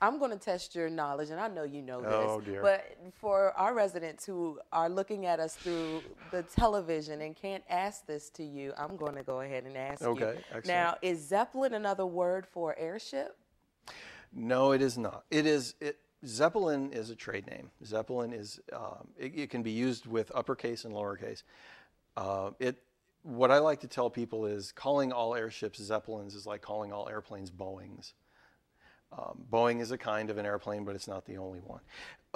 I'm going to test your knowledge, and I know you know Oh this, dear. but for our residents who are looking at us through the television and can't ask this to you, I'm going to go ahead and ask you. Okay, excellent. Now, is Zeppelin another word for airship? No, it is not. It is. Zeppelin is a trade name. Zeppelin is. It can be used with uppercase and lowercase. It. What I like to tell people is calling all airships Zeppelins is like calling all airplanes Boeings. Boeing is a kind of an airplane, but it's not the only one.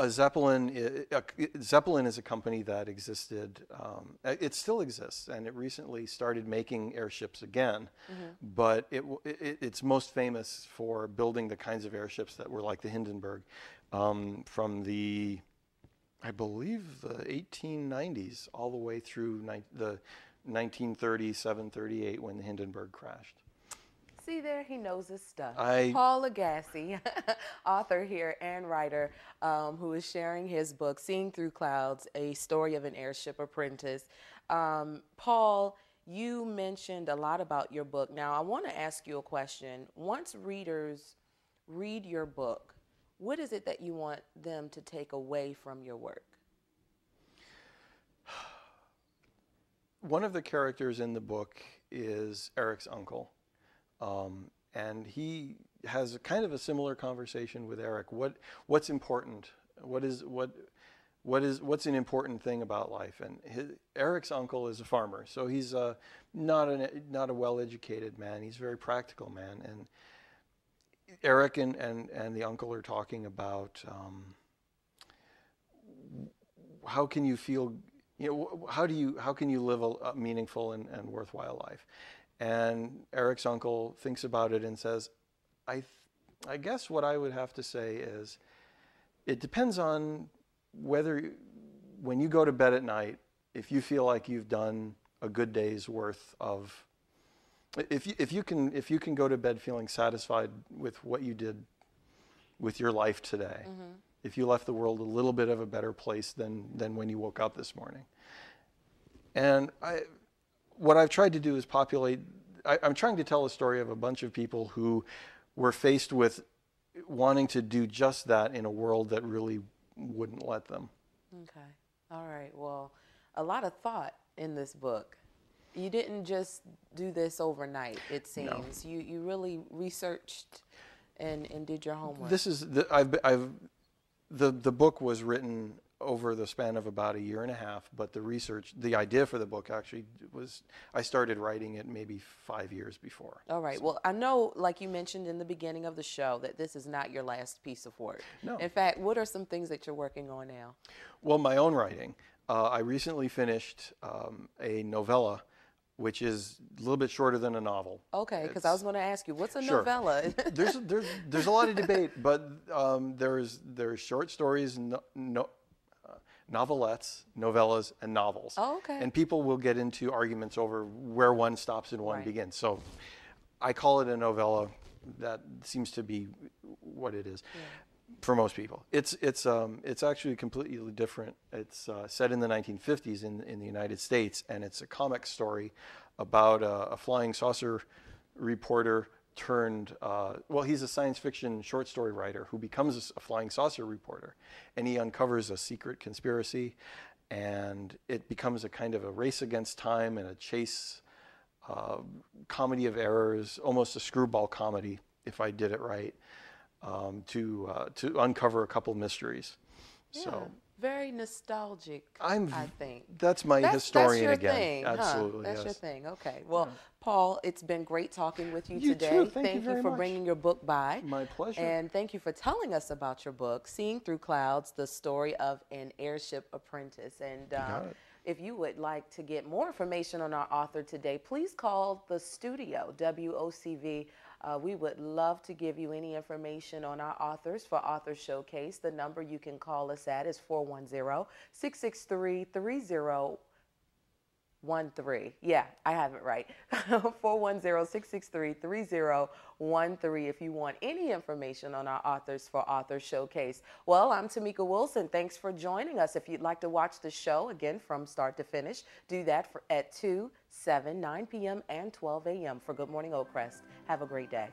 Zeppelin is a company that existed. It still exists, and it recently started making airships again. But it's most famous for building the kinds of airships that were like the Hindenburg from the, I believe, the 1890s all the way through the 1937, 38 when the Hindenburg crashed. See there, he knows his stuff. I Paul Lagasse, author here and writer, who is sharing his book, Seeing Through Clouds, A Story of an Airship Apprentice. Paul, you mentioned a lot about your book. Now, I want to ask you a question. Once readers read your book, what is it that you want them to take away from your work? One of the characters in the book is Eric's uncle. And he has a kind of a similar conversation with Eric. What's important? What's an important thing about life? And Eric's uncle is a farmer, so he's not a well-educated man. He's a very practical man. And Eric and the uncle are talking about how can you feel, how can you live a meaningful and worthwhile life? And Eric's uncle thinks about it and says, I guess what I would have to say is, it depends on whether, when you go to bed at night, if you feel like you've done a good day's worth of, if you can go to bed feeling satisfied with what you did with your life today, if you left the world a little bit of a better place than when you woke up this morning. And what I've tried to do is I'm trying to tell a story of a bunch of people who were faced with wanting to do just that in a world that really wouldn't let them. Okay. All right. Well, a lot of thought in this book. You didn't just do this overnight, it seems. No. You really researched and did your homework. This is the book was written over the span of about a year and a half, but the idea for the book actually was, I started writing it maybe 5 years before. All right. So, well, I know, like you mentioned in the beginning of the show, that this is not your last piece of work. No. In fact, what are some things that you're working on now? Well, my own writing. I recently finished a novella, which is a little bit shorter than a novel. Okay, because I was going to ask you, what's a novella? There's a lot of debate, but there's short stories, novelettes, novellas, and novels. Oh, okay. And people will get into arguments over where one stops and one begins. So I call it a novella. That seems to be what it is for most people. It's actually completely different. It's set in the 1950s in the United States, and it's a comic story about a flying saucer reporter turned, well, he's a science fiction short story writer who becomes a flying saucer reporter, and he uncovers a secret conspiracy, and it becomes a kind of a race against time and a chase, comedy of errors, almost a screwball comedy, if I did it right, to uncover a couple mysteries. Yeah. So very nostalgic, I think. That's my historian that's your again. Thing, Absolutely, That's yes. your thing. Okay. Well, Paul, it's been great talking with you today. Too. Thank you for bringing your book by. My pleasure. And thank you for telling us about your book, Seeing Through Clouds, The Story of an Airship Apprentice. And if you would like to get more information on our author today, please call the studio, WOCV. We would love to give you any information on our authors for Author Showcase. The number you can call us at is 410-663-3013. Yeah, I have it right. 410-663-3013 if you want any information on our authors for Author Showcase. Well, I'm Tameka Wilson. Thanks for joining us. If you'd like to watch the show, again, from start to finish, do that at 2, 7, 9 p.m. and 12 a.m. for Good Morning Old Crest. Have a great day.